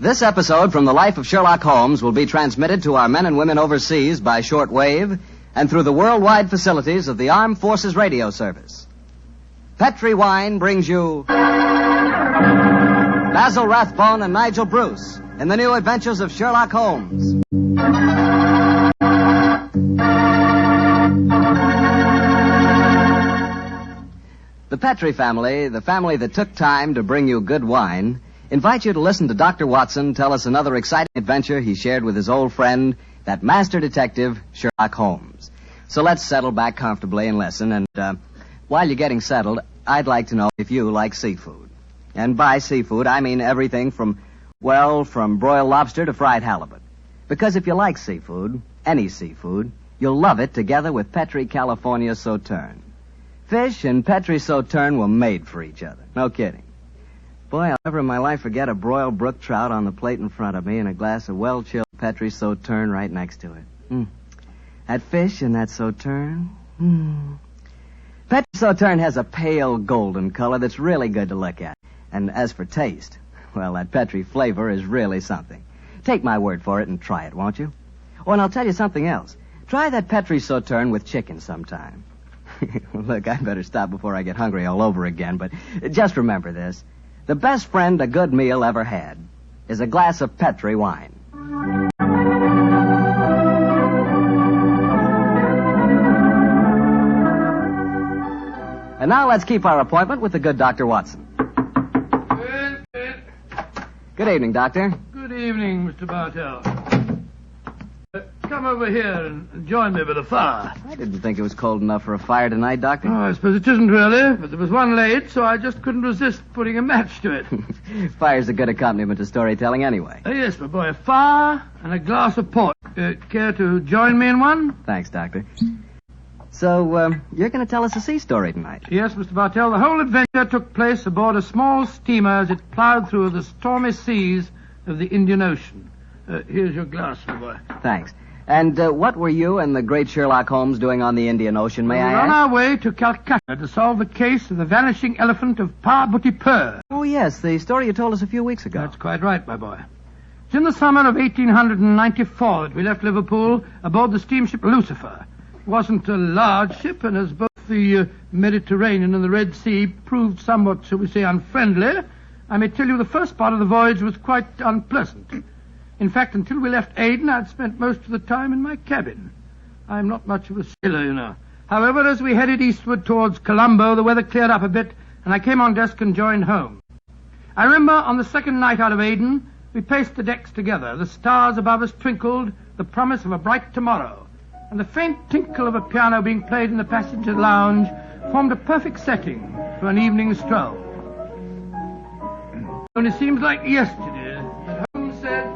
This episode from the life of Sherlock Holmes will be transmitted to our men and women overseas by short wave and through the worldwide facilities of the Armed Forces Radio Service. Petri Wine brings you Basil Rathbone and Nigel Bruce in the new adventures of Sherlock Holmes. The Petri family, the family that took time to bring you good wine, invite you to listen to Dr. Watson tell us another exciting adventure he shared with his old friend, that master detective, Sherlock Holmes. So let's settle back comfortably and listen. And while you're getting settled, I'd like to know if you like seafood. And by seafood, I mean everything from broiled lobster to fried halibut. Because if you like seafood, any seafood, you'll love it together with Petri California Sauterne. Fish and Petri Sauterne were made for each other. No kidding. Boy, I'll never in my life forget a broiled brook trout on the plate in front of me and a glass of well-chilled Petri Sauterne right next to it. That fish and that Sauterne. Petri Sauterne has a pale golden color that's really good to look at. And as for taste, well, that Petri flavor is really something. Take my word for it and try it, won't you? Oh, and I'll tell you something else. Try that Petri Sauterne with chicken sometime. Look, I better stop before I get hungry all over again, but just remember this. The best friend a good meal ever had is a glass of Petri wine. And now let's keep our appointment with the good Dr. Watson. Good evening, Doctor. Good evening, Mr. Bartell. Come over here and join me by the fire. I didn't think it was cold enough for a fire tonight, Doctor. Oh, I suppose it isn't really, but there was one late, so I just couldn't resist putting a match to it. Fire's a good accompaniment to storytelling anyway. Yes, my boy, a fire and a glass of port. Care to join me in one? Thanks, Doctor. So, you're going to tell us a sea story tonight? Yes, Mr. Bartell. The whole adventure took place aboard a small steamer as it plowed through the stormy seas of the Indian Ocean. Here's your glass, my boy. Thanks. And what were you and the great Sherlock Holmes doing on the Indian Ocean, may I ask? We're on our way to Calcutta to solve the case of the vanishing elephant of Parbutipur. Oh, yes, the story you told us a few weeks ago. That's quite right, my boy. It's in the summer of 1894 that we left Liverpool aboard the steamship Lucifer. It wasn't a large ship, and as both the Mediterranean and the Red Sea proved somewhat, shall we say, unfriendly, I may tell you the first part of the voyage was quite unpleasant. In fact, until we left Aden, I'd spent most of the time in my cabin. I'm not much of a sailor, you know. However, as we headed eastward towards Colombo, the weather cleared up a bit, and I came on deck and joined home. I remember on the second night out of Aden, we paced the decks together. The stars above us twinkled, the promise of a bright tomorrow, and the faint tinkle of a piano being played in the passenger lounge formed a perfect setting for an evening stroll. Only seems like yesterday that Holmes said...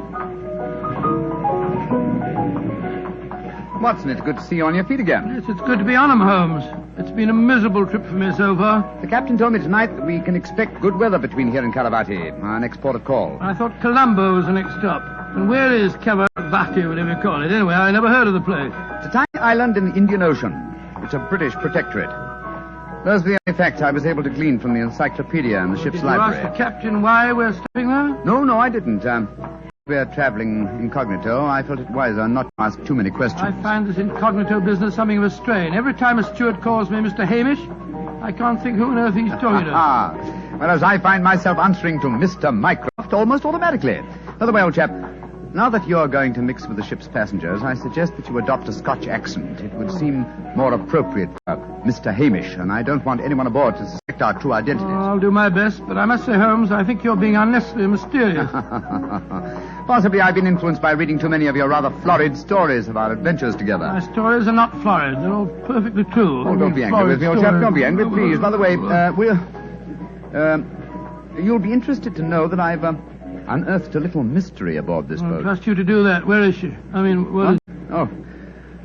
Watson, it's good to see you on your feet again. Yes, it's good to be on 'em, Holmes. It's been a miserable trip for me so far. The captain told me tonight that we can expect good weather between here and Caravati, our next port of call. I thought Colombo was the next stop. And where is Caravati, whatever you call it? Anyway, I never heard of the place. It's a tiny island in the Indian Ocean. It's a British protectorate. Those are the only facts I was able to glean from the encyclopedia and the ship's library. Did you ask the captain why we're stopping there? No, I didn't. We're traveling incognito. I felt it wiser not to ask too many questions. I find this incognito business something of a strain. Every time a steward calls me Mr. Hamish, I can't think who on earth he's talking to. Whereas I find myself answering to Mr. Mycroft almost automatically. By the way, old chap, now that you're going to mix with the ship's passengers, I suggest that you adopt a Scotch accent. It would seem more appropriate for Mr. Hamish, and I don't want anyone aboard to suspect our true identities. I'll do my best, but I must say, Holmes, I think you're being unnecessarily mysterious. Possibly I've been influenced by reading too many of your rather florid stories of our adventures together. My stories are not florid. They're all perfectly true. Oh, don't be angry with me, old chap. Don't be angry, please. By the way, you'll be interested to know that I've unearthed a little mystery aboard this boat. I trust you to do that. Where is she? I mean, where is... Oh,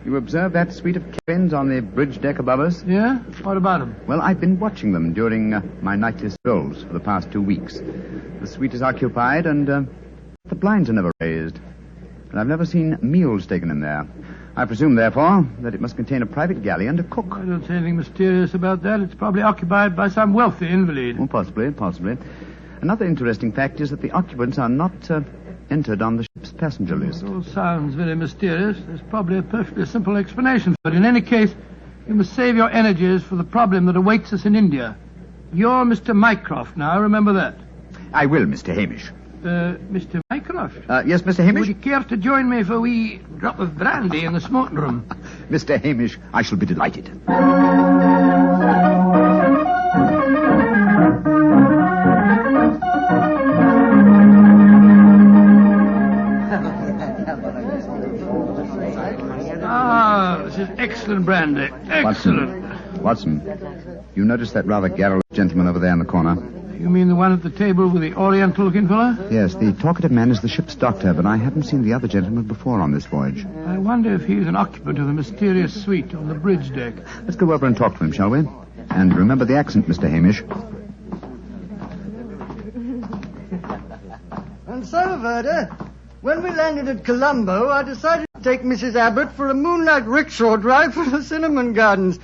you observed that suite of cabins on the bridge deck above us? Yeah? What about them? Well, I've been watching them during my nightly strolls for the past 2 weeks. The suite is occupied, and the blinds are never raised. And I've never seen meals taken in there. I presume, therefore, that it must contain a private galley and a cook. I don't see anything mysterious about that. It's probably occupied by some wealthy invalid. Oh, possibly. Another interesting fact is that the occupants are not entered on the ship's passenger list. It all sounds very mysterious. There's probably a perfectly simple explanation for it. In any case, you must save your energies for the problem that awaits us in India. You're Mr. Mycroft now, remember that. I will, Mr. Hamish. Mr. Mycroft? Yes, Mr. Hamish? Would you care to join me for a wee drop of brandy in the smoking room? Mr. Hamish, I shall be delighted. This is excellent brandy. Excellent. Watson, you notice that rather garrulous gentleman over there in the corner? You mean the one at the table with the oriental-looking fella? Yes, the talkative man is the ship's doctor, but I haven't seen the other gentleman before on this voyage. I wonder if he's an occupant of the mysterious suite on the bridge deck. Let's go over and talk to him, shall we? And remember the accent, Mr. Hamish. And so, Verda, when we landed at Colombo, I decided to take Mrs. Abbott for a moonlight rickshaw drive through the cinnamon gardens.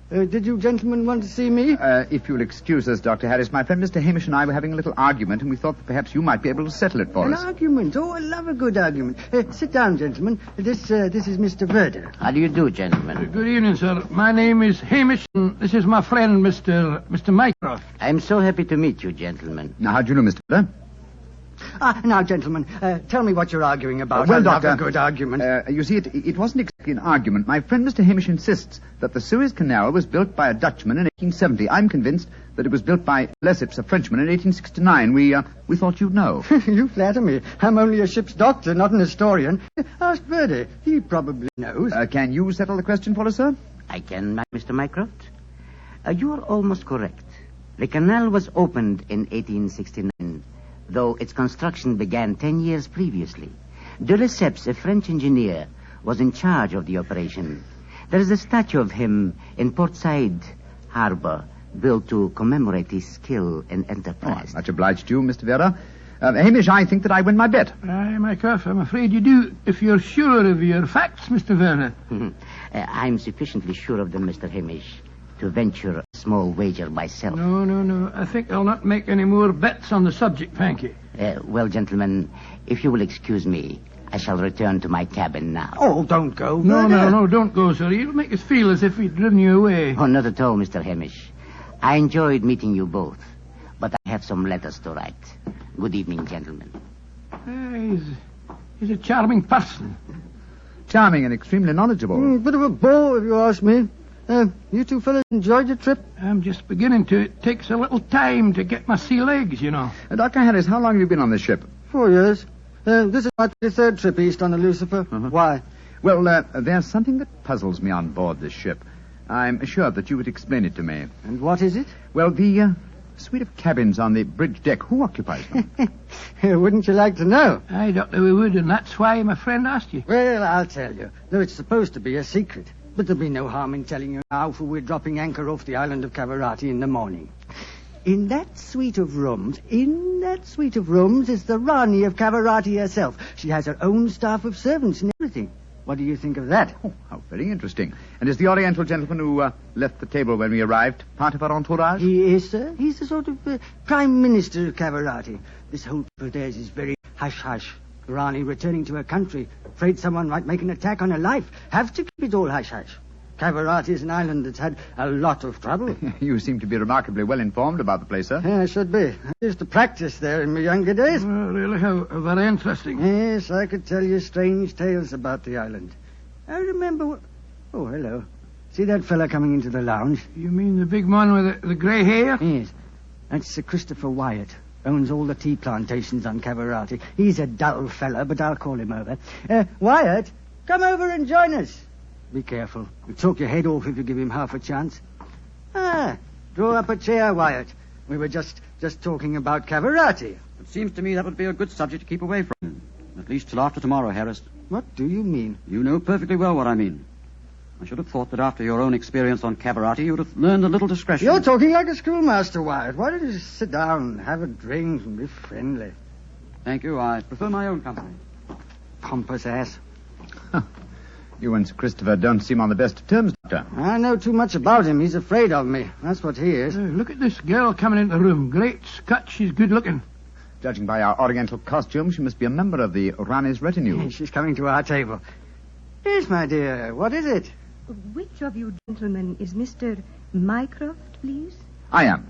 Did you gentlemen want to see me? If you'll excuse us, Dr. Harris, my friend Mr. Hamish and I were having a little argument, and we thought that perhaps you might be able to settle it for us. An argument? Oh, I love a good argument. Sit down, gentlemen. This is Mr. Verda. How do you do, gentlemen? Good evening, sir. My name is Hamish, and this is my friend, Mr. Mycroft. I'm so happy to meet you, gentlemen. Now, how do you know, Mr. Verda? Now, gentlemen, tell me what you're arguing about. Well, I love Doctor, a good argument. You see, it wasn't exactly an argument. My friend Mr. Hamish insists that the Suez Canal was built by a Dutchman in 1870. I'm convinced that it was built by Lesseps, a Frenchman, in 1869. We thought you'd know. You flatter me. I'm only a ship's doctor, not an historian. Ask Verdi. He probably knows. Can you settle the question for us, sir? I can, Mr. Mycroft. You are almost correct. The canal was opened in 1869, though its construction began 10 years previously. De Lesseps, a French engineer, was in charge of the operation. There is a statue of him in Port Said Harbor, built to commemorate his skill and enterprise. Much obliged to you, Mr. Vera. Hamish, I think that I win my bet. Aye, Mycroft, I'm afraid you do, if you're sure of your facts, Mr. Werner. I'm sufficiently sure of them, Mr. Hamish, to venture a small wager myself. No. I think I'll not make any more bets on the subject, thank you. Well, gentlemen, if you will excuse me, I shall return to my cabin now. Oh, don't go. No, don't go, sir. You'll make us feel as if we'd driven you away. Oh, not at all, Mr. Hamish. I enjoyed meeting you both, but I have some letters to write. Good evening, gentlemen. He's a charming person. Charming and extremely knowledgeable. Bit of a bore, if you ask me. You two fellas enjoyed your trip? I'm just beginning to. It takes a little time to get my sea legs, you know. Dr. Harris, how long have you been on this ship? 4 years. This is my 23rd trip east on the Lucifer. Why? Well, there's something that puzzles me on board this ship. I'm assured that you would explain it to me. And what is it? Well, the suite of cabins on the bridge deck, who occupies them? Wouldn't you like to know? Aye, Doctor, we would, and that's why my friend asked you. Well, I'll tell you. Though it's supposed to be a secret. But there'll be no harm in telling you now, for we're dropping anchor off the island of Cavarati in the morning. In that suite of rooms is the Rani of Cavarati herself. She has her own staff of servants and everything. What do you think of that? Oh, how very interesting. And is the Oriental gentleman who left the table when we arrived part of our entourage? He is, sir. He's the sort of Prime Minister of Cavarati. This whole trip of theirs is very hush-hush. Rani returning to her country, afraid someone might make an attack on her life. Have to keep it all hush-hush. Cavarati is an island that's had a lot of trouble. You seem to be remarkably well informed about the place, sir. Yeah, I should be. I used to practice there in my younger days. Oh, really? How very interesting. Yes, I could tell you strange tales about the island. I remember Oh, hello. See that fella coming into the lounge? You mean the big man with the grey hair? Yes. That's Sir Christopher Wyatt. Owns all the tea plantations on Cavarati. He's a dull fella, but I'll call him over. Wyatt, come over and join us. Be careful. He'll talk your head off if you give him half a chance. Draw up a chair, Wyatt. We were just talking about Cavarati. It seems to me that would be a good subject to keep away from. At least till after tomorrow, Harris. What do you mean? You know perfectly well what I mean. I should have thought that after your own experience on Cavarati, you'd have learned a little discretion. You're talking like a schoolmaster, Wyatt. Why don't you just sit down, have a drink, and be friendly? Thank you. I prefer my own company. Pompous ass. You and Sir Christopher don't seem on the best of terms, Doctor. I know too much about him. He's afraid of me. That's what he is. Look at this girl coming into the room. Great Scott, she's good looking. Judging by our oriental costume, she must be a member of the Rani's retinue. She's coming to our table. Yes, my dear. What is it? Which of you gentlemen is Mr. Mycroft, please? I am.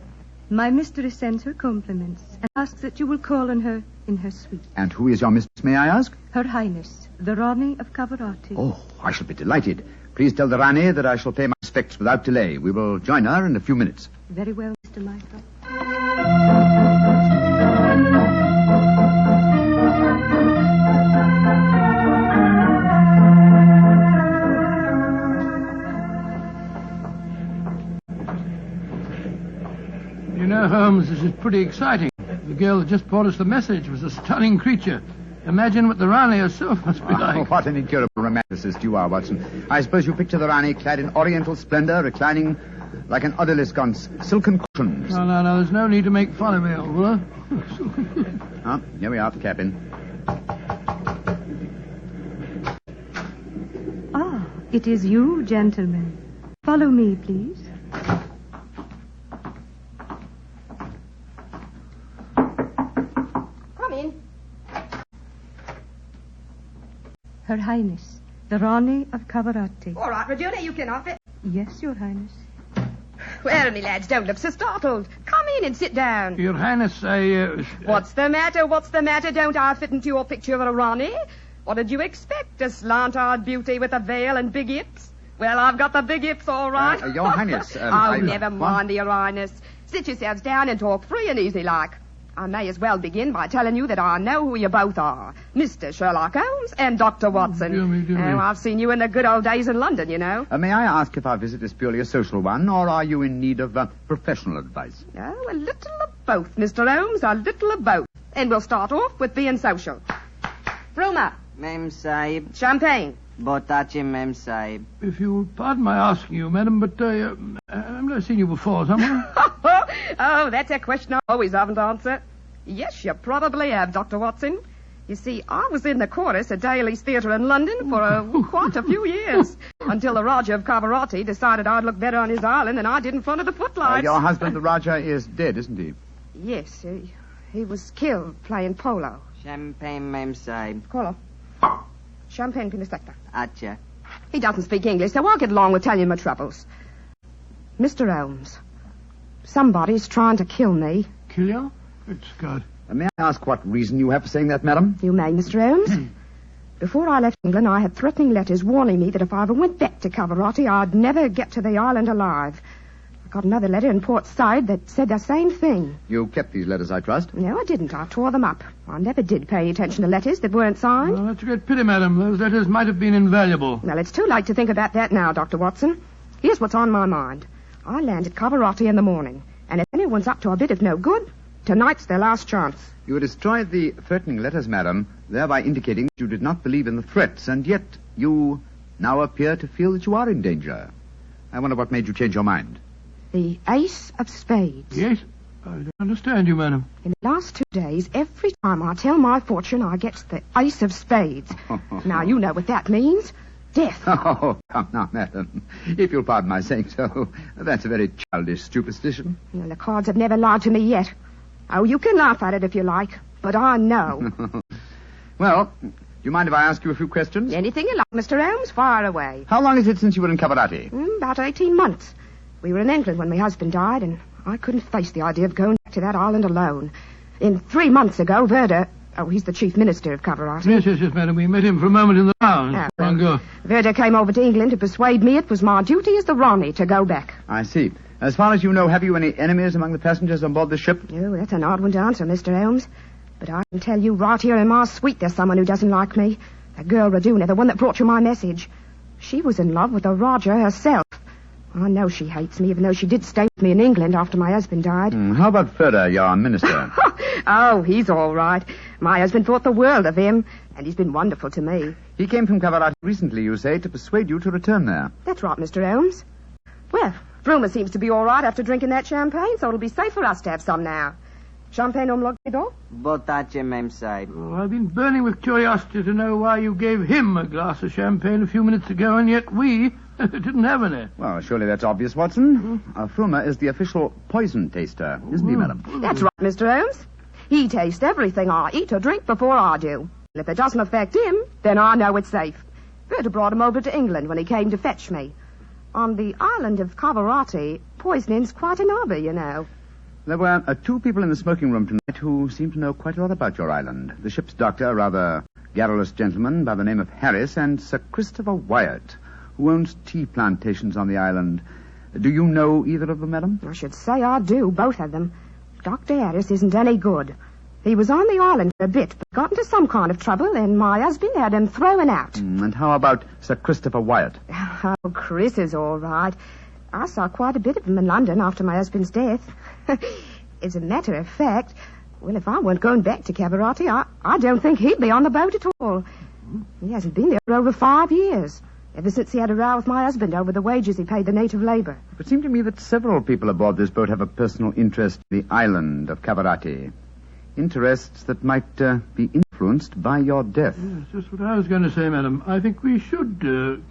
My mistress sends her compliments and asks that you will call on her in her suite. And who is your mistress, may I ask? Her Highness, the Rani of Cavarati. Oh, I shall be delighted. Please tell the Rani that I shall pay my respects without delay. We will join her in a few minutes. Very well, Mr. Mycroft. You know, Holmes, this is pretty exciting. The girl that just brought us the message was a stunning creature. Imagine what the Rani herself must be like. What an incurable romanticist you are, Watson. I suppose you picture the Rani clad in oriental splendor, reclining like an odalisque on silken cushions. No, there's no need to make fun of me, old fellow. Here we are, Captain. Ah, it is you, gentlemen. Follow me, please. Come in. Her Highness, the Rani of Cavarati. All right, Regina, you can off it. Yes, Your Highness. Well, me lads, don't look so startled. Come in and sit down. Your Highness, What's the matter? What's the matter? Don't I fit into your picture of a Rani? What did you expect? A slant-eyed beauty with a veil and big hips? Well, I've got the big hips, all right. Your Highness. Never mind, Your Highness. Sit yourselves down and talk free and easy like. I may as well begin by telling you that I know who you both are. Mr. Sherlock Holmes and Dr. Watson. Dear me. Oh, I've seen you in the good old days in London, you know. May I ask if our visit is purely a social one, or are you in need of professional advice? Oh, a little of both, Mr. Holmes, a little of both. And we'll start off with being social. Fruma. Mem Sahib. Champagne. Botachi Mem Sahib. if you'll pardon my asking you, madam, but I've never seen you before, someone. Oh, that's a question I always haven't answered. Yes, you probably have, Dr. Watson. You see, I was in the chorus at Daly's Theatre in London for quite a few years, until the Raja of Cavarati decided I'd look better on his island than I did in front of the footlights. Your husband, the Raja, is dead, isn't he? Yes, he was killed playing polo. Champagne, Mem Sahib. Colo. Champagne Pinistecta. Acha. He doesn't speak English, so I'll get along with telling you my troubles. Mr. Holmes, somebody's trying to kill me. Kill you? Good Scott. May I ask what reason you have for saying that, madam? You may, Mr. Holmes. Before I left England, I had threatening letters warning me that if I ever went back to Cavarati, I'd never get to the island alive. I got another letter in Port Said that said the same thing. You kept these letters, I trust? No, I didn't. I tore them up. I never did pay attention to letters that weren't signed. Well, that's a great pity, madam. Those letters might have been invaluable. Well, it's too late to think about that now, Dr. Watson. Here's what's on my mind. I land at Cavarati in the morning, and if anyone's up to a bit of no good, tonight's their last chance. You destroyed the threatening letters, madam, thereby indicating that you did not believe in the threats, and yet you now appear to feel that you are in danger. I wonder what made you change your mind. The Ace of Spades. Yes? I don't understand you, madam. In the last 2 days, every time I tell my fortune, I get the Ace of Spades. Now, you know what that means. Death. Oh, come now, madam. If you'll pardon my saying so, that's a very childish superstition. Well, the cards have never lied to me yet. Oh, you can laugh at it if you like, but I know. Well, do you mind if I ask you a few questions? Anything you like, Mr. Holmes, fire away. How long is it since you were in Cavarati? About 18 months. We were in England when my husband died, and I couldn't face the idea of going back to that island alone. 3 months ago, Verda... Oh, he's the chief minister of Cavarati. Yes, madam. We met him for a moment in the lounge. Long ago. Verda came over to England to persuade me it was my duty as the Rani to go back. I see. As far as you know, have you any enemies among the passengers on board the ship? Oh, that's an odd one to answer, Mr. Holmes. But I can tell you right here in my suite there's someone who doesn't like me. The girl Raduna, the one that brought you my message. She was in love with the Raja herself. I know she hates me, even though she did stay with me in England after my husband died. How about Ferda, your minister? Oh, he's all right. My husband thought the world of him, and he's been wonderful to me. He came from Cavarati recently, you say, to persuade you to return there. That's right, Mr. Holmes. Well, Bruma seems to be all right after drinking that champagne, so it'll be safe for us to have some now. Champagne omlogido? Botache Mem Sahib. Oh, I've been burning with curiosity to know why you gave him a glass of champagne a few minutes ago, and yet we didn't have any. Well, surely that's obvious, Watson. Fruma is the official poison taster, isn't he, madam? That's right, Mr. Holmes. He tastes everything I eat or drink before I do. If it doesn't affect him, then I know it's safe. Berta brought him over to England when he came to fetch me. On the island of Cavarati, poisoning's quite an hobby, you know. There were 2 people in the smoking room tonight who seemed to know quite a lot about your island. The ship's doctor, a rather garrulous gentleman by the name of Harris, and Sir Christopher Wyatt, who owns tea plantations on the island. Do you know either of them, madam? I should say I do, both of them. Dr. Harris isn't any good. He was on the island for a bit, but got into some kind of trouble, and my husband had him thrown out. And how about Sir Christopher Wyatt? Oh, Chris is all right. I saw quite a bit of him in London after my husband's death. As a matter of fact, well, if I weren't going back to Cavarati, I don't think he'd be on the boat at all. He hasn't been there for over 5 years, ever since he had a row with my husband over the wages he paid the native labor. It seemed to me that several people aboard this boat have a personal interest in the island of Cavarati. Interests that might be influenced by your death. Yes, just what I was going to say, madam. I think we should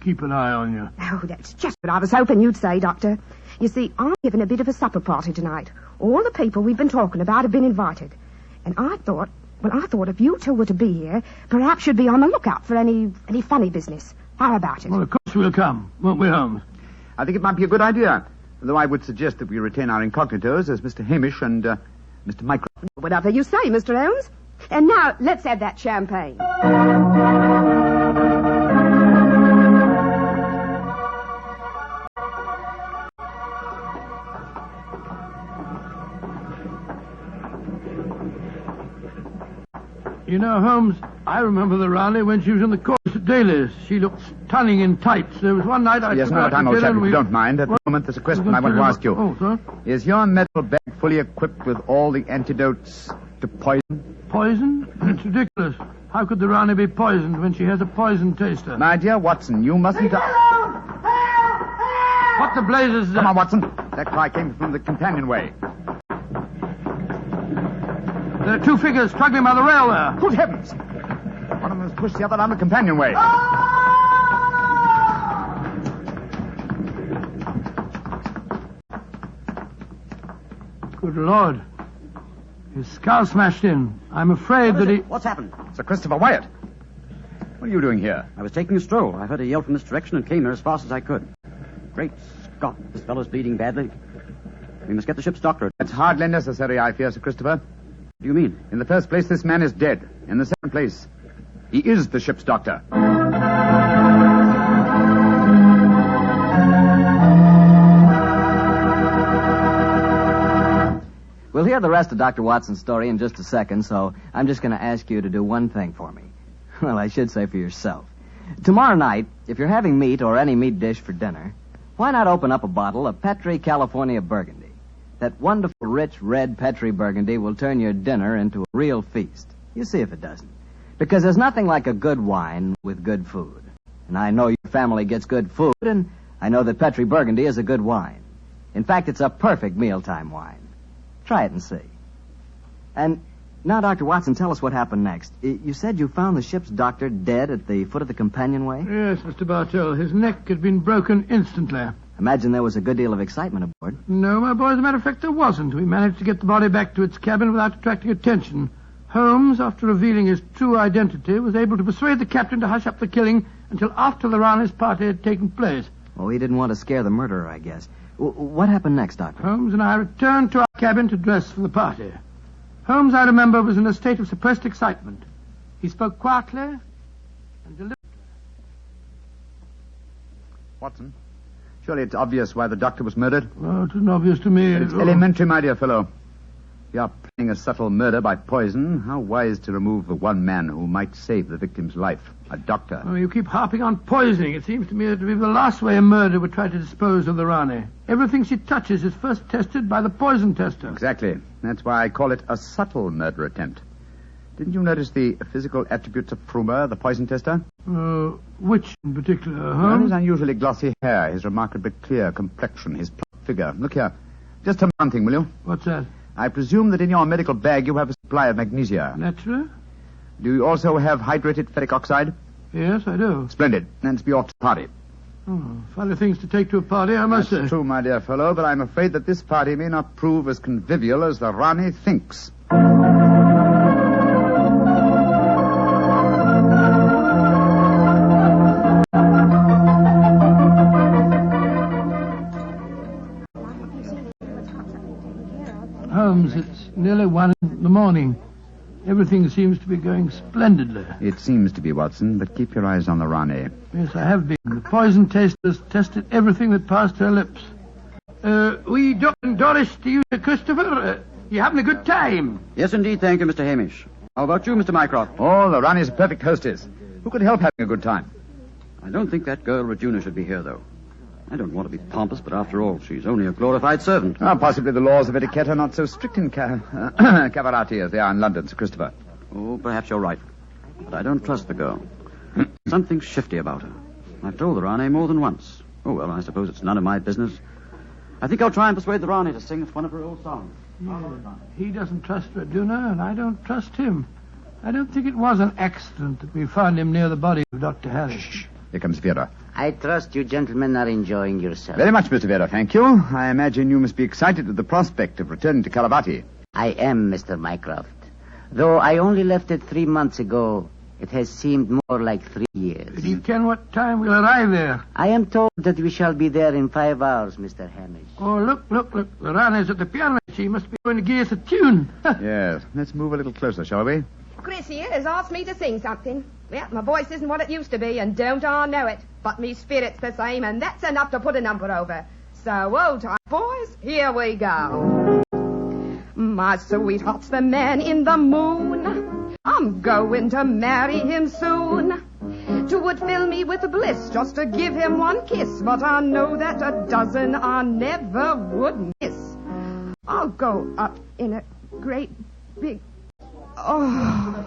keep an eye on you. Oh, that's just what I was hoping you'd say, Doctor. You see, I'm giving a bit of a supper party tonight. All the people we've been talking about have been invited. And I thought if you two were to be here, perhaps you'd be on the lookout for any funny business. How about it? Well, of course we'll come, won't we, Holmes? I think it might be a good idea, though I would suggest that we retain our incognitos as Mr. Hamish and Mr. Mycroft. Whatever you say, Mr. Holmes. And now, let's have that champagne. You know, Holmes, I remember the Raleigh when she was in the chorus at Daly's. She looked stunning in tights. There was one night I... Yes, no time, old chap, if you don't mind. At the moment, there's a question I want to ask you. Oh, sir? Is your medical bag fully equipped with all the antidotes to poison? Poison? It's ridiculous. How could the Rani be poisoned when she has a poison taster? My dear Watson, you mustn't... What the blazes is that? Come on, Watson. That cry came from the companionway. There are 2 figures struggling by the rail there. Good heavens! One of them has pushed the other down the companionway. Good Lord. His skull smashed in. I'm afraid that he... What's happened? Sir Christopher Wyatt. What are you doing here? I was taking a stroll. I heard a yell from this direction and came here as fast as I could. Great Scott, this fellow's bleeding badly. We must get the ship's doctor. That's hardly necessary, I fear, Sir Christopher. What do you mean? In the first place, this man is dead. In the second place, he is the ship's doctor. We'll hear the rest of Dr. Watson's story in just a second, so I'm just going to ask you to do one thing for me. Well, I should say for yourself. Tomorrow night, if you're having meat or any meat dish for dinner, why not open up a bottle of Petri California Burgundy? That wonderful, rich, red Petri Burgundy will turn your dinner into a real feast. You see if it doesn't. Because there's nothing like a good wine with good food. And I know your family gets good food, and I know that Petri Burgundy is a good wine. In fact, it's a perfect mealtime wine. Try it and see. And now, Dr. Watson, tell us what happened next. You said you found the ship's doctor dead at the foot of the companionway? Yes, Mr. Bartell. His neck had been broken instantly. Imagine there was a good deal of excitement aboard. No, my boy, as a matter of fact, there wasn't. We managed to get the body back to its cabin without attracting attention. Holmes, after revealing his true identity, was able to persuade the captain to hush up the killing until after the Rani's party had taken place. Oh, he didn't want to scare the murderer, I guess. What happened next, Doctor? Holmes and I returned to our cabin to dress for the party. Holmes, I remember, was in a state of suppressed excitement. He spoke quietly and deliberately. Watson, surely it's obvious why the doctor was murdered. Well, it isn't obvious to me. But it's elementary, my dear fellow. If you are planning a subtle murder by poison, how wise to remove the one man who might save the victim's life, a doctor. Oh, you keep harping on poisoning. It seems to me that to be the last way a murderer would try to dispose of the Rani. Everything she touches is first tested by the poison tester. Exactly. That's why I call it a subtle murder attempt. Didn't you notice the physical attributes of Frumer, the poison tester? Which in particular, Well, Holmes? his unusually glossy hair, his remarkably clear complexion, his plump figure. Look here. Just tell me one thing, will you? What's that? I presume that in your medical bag you have a supply of magnesia. Naturally? Do you also have hydrated ferric oxide? Yes, I do. Splendid. Then it's be off to the party. Oh, funny things to take to a party, I must say. That's true, my dear fellow, but I'm afraid that this party may not prove as convivial as the Rani thinks. Everything seems to be going splendidly. It seems to be, Watson, but keep your eyes on the Rani. Yes, I have been. The poison testers tested everything that passed her lips. We don't Doris to you, Christopher. You having a good time? Yes, indeed, thank you, Mr. Hamish. How about you, Mr. Mycroft? Oh, the Rani's a perfect hostess. Who could help having a good time? I don't think that girl Regina should be here, though. I don't want to be pompous, but after all, she's only a glorified servant. Possibly the laws of etiquette are not so strict in Cavarati as they are in London, Sir Christopher. Oh, perhaps you're right. But I don't trust the girl. Something's shifty about her. I've told the Rani more than once. Oh, well, I suppose it's none of my business. I think I'll try and persuade the Rani to sing us one of her old songs. He doesn't trust Raduna, and I don't trust him. I don't think it was an accident that we found him near the body of Dr. Harris. Shh. Here comes Vera. I trust you gentlemen are enjoying yourselves. Very much, Mr. Vera, thank you. I imagine you must be excited at the prospect of returning to Caravati. I am, Mr. Mycroft. Though I only left it 3 months ago, it has seemed more like 3 years. Do you ken what time we'll arrive there? I am told that we shall be there in 5 hours, Mr. Hamish. Oh, look. The Rani's at the piano. She must be going to give us a tune. Yes. Let's move a little closer, shall we? Chris here has asked me to sing something. Well, my voice isn't what it used to be, and don't I know it. But me spirit's the same, and that's enough to put a number over. So, old time, boys, here we go. My sweetheart's the man in the moon. I'm going to marry him soon. 'Twould fill me with bliss just to give him one kiss, but I know that a dozen I never would miss. I'll go up in a great big... Oh.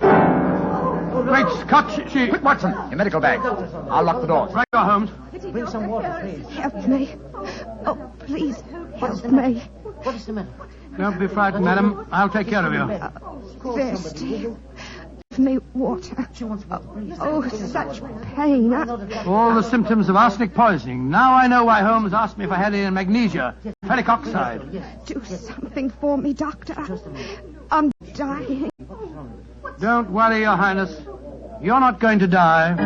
Great Scott, she... Quick, Watson, your medical bag. I'll lock the doors. Right, go, Holmes. Bring some water, please. Help me. Oh, please, help me. What is the matter? Don't be frightened, madam. I'll take care of you. Thirsty. Give me water. Oh, such pain. All the symptoms of arsenic poisoning. Now I know why Holmes asked me if I had any magnesia. Ferric oxide. Do something for me, Doctor. I'm dying. Don't worry, Your Highness. You're not going to die.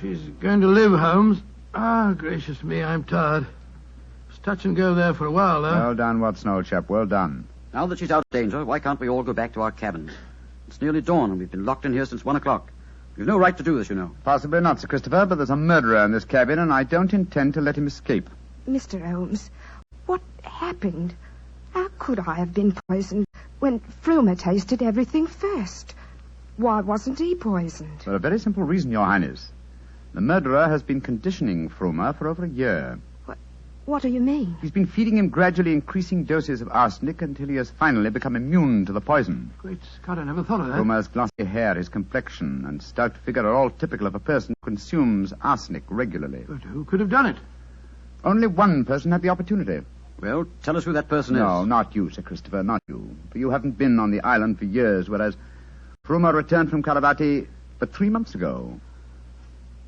She's going to live, Holmes. Ah, gracious me, I'm tired. It's touch and go there for a while, though. Well done, Watson, old chap. Well done. Now that she's out of danger, why can't we all go back to our cabins? It's nearly dawn, and we've been locked in here since 1 o'clock. We've no right to do this, you know. Possibly not, Sir Christopher, but there's a murderer in this cabin, and I don't intend to let him escape. Mr. Holmes, what happened? How could I have been poisoned when Frumer tasted everything first? Why wasn't he poisoned? For a very simple reason, Your Highness. The murderer has been conditioning Frumer for over a year. What do you mean? He's been feeding him gradually increasing doses of arsenic until he has finally become immune to the poison. Great Scott, I never thought of that. Frumer's glossy hair, his complexion, and stout figure are all typical of a person who consumes arsenic regularly. But who could have done it? Only one person had the opportunity. Well, tell us who that person is. No, not you, Sir Christopher, not you. For you haven't been on the island for years, whereas Frumer returned from Caravati but 3 months ago.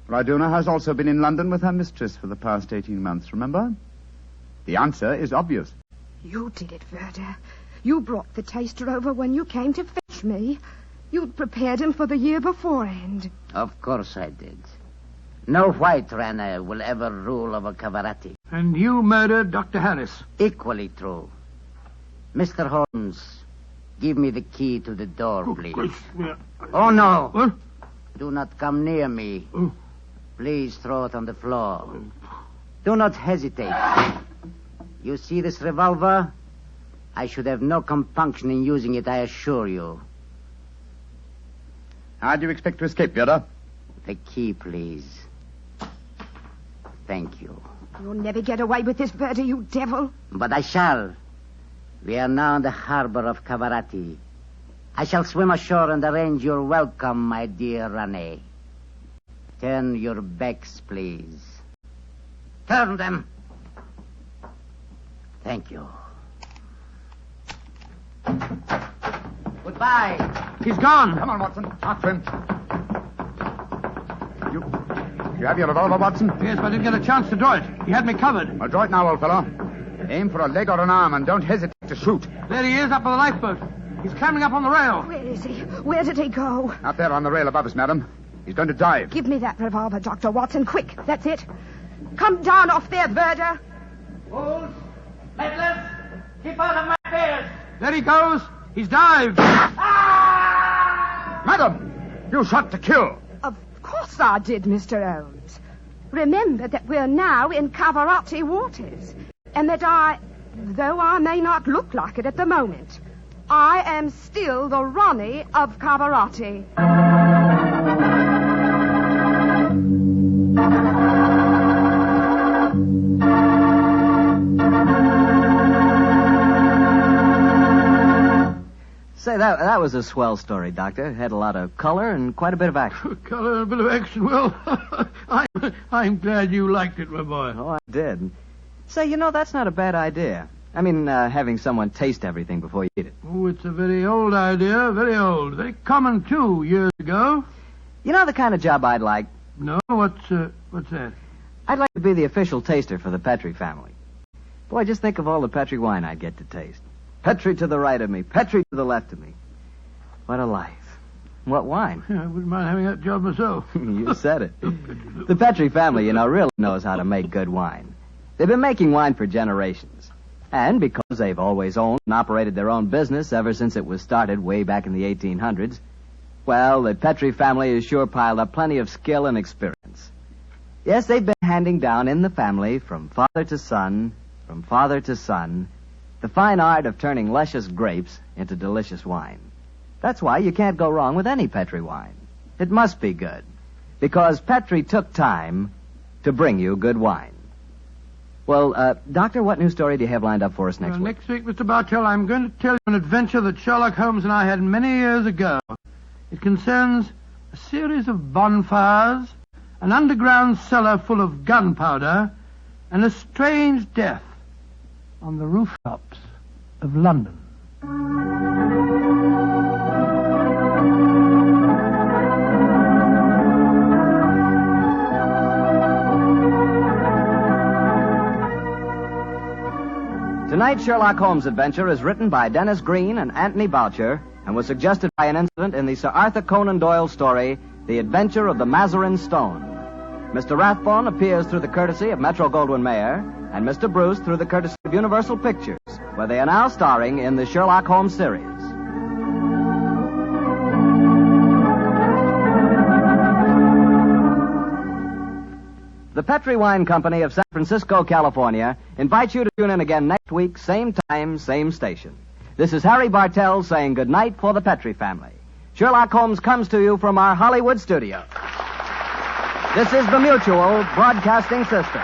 Raduna has also been in London with her mistress for the past 18 months, remember? The answer is obvious. You did it, Verda. You brought the taster over when you came to fetch me. You'd prepared him for the year beforehand. Of course I did. No white Rana will ever rule over Cavarati. And you murdered Dr. Harris. Equally true. Mr. Holmes, give me the key to the door, please. Oh, no. What? Do not come near me. Oh. Please throw it on the floor. Do not hesitate. You see this revolver? I should have no compunction in using it, I assure you. How do you expect to escape, Vera? The key, please. Thank you. You'll never get away with this, Verda, you devil. But I shall. We are now in the harbor of Cavarati. I shall swim ashore and arrange your welcome, my dear Rane. Turn your backs, please. Turn them. Thank you. Goodbye. He's gone. Come on, Watson. After him. You have your revolver, Watson? Yes, but I didn't get a chance to draw it. He had me covered. Well, draw it now, old fellow. Aim for a leg or an arm and don't hesitate to shoot. There he is, up with the lifeboat. He's climbing up on the rail. Where is he? Where did he go? Out there on the rail above us, madam. He's going to dive. Give me that revolver, Dr. Watson. Quick, that's it. Come down off there, Verder. Fools! Meddlers! Keep out of my affairs! There he goes. He's dived. Madam, you shot to kill. Of course I did, Mr. Holmes. Remember that we're now in Cavarati waters, and that though I may not look like it at the moment, I am still the Ronnie of Cavarati. Say, that was a swell story, Doctor. It had a lot of color and quite a bit of action. Color and a bit of action. Well, I'm glad you liked it, my boy. Oh, I did. Say, that's not a bad idea. I mean, having someone taste everything before you eat it. Oh, it's a very old idea, very old. Very common, too, years ago. You know the kind of job I'd like? No, what's that? I'd like to be the official taster for the Petrie family. Boy, just think of all the Petrie wine I'd get to taste. Petrie to the right of me, Petrie to the left of me. What a life. What wine? Yeah, I wouldn't mind having that job myself. You said it. The Petrie family, really knows how to make good wine. They've been making wine for generations. And because they've always owned and operated their own business ever since it was started way back in the 1800s, well, the Petrie family has sure piled up plenty of skill and experience. Yes, they've been handing down in the family from father to son, the fine art of turning luscious grapes into delicious wine. That's why you can't go wrong with any Petrie wine. It must be good, because Petrie took time to bring you good wine. Well, Doctor, what new story do you have lined up for us next week? Next week, Mr. Bartell, I'm going to tell you an adventure that Sherlock Holmes and I had many years ago. It concerns a series of bonfires, an underground cellar full of gunpowder, and a strange death on the rooftops of London. Tonight's Sherlock Holmes adventure is written by Dennis Green and Anthony Boucher and was suggested by an incident in the Sir Arthur Conan Doyle story, The Adventure of the Mazarin Stone. Mr. Rathbone appears through the courtesy of Metro-Goldwyn-Mayer, and Mr. Bruce through the courtesy of Universal Pictures, where they are now starring in the Sherlock Holmes series. The Petrie Wine Company of San Francisco, California, invites you to tune in again next week, same time, same station. This is Harry Bartell saying good night for the Petrie family. Sherlock Holmes comes to you from our Hollywood studio. This is the Mutual Broadcasting System.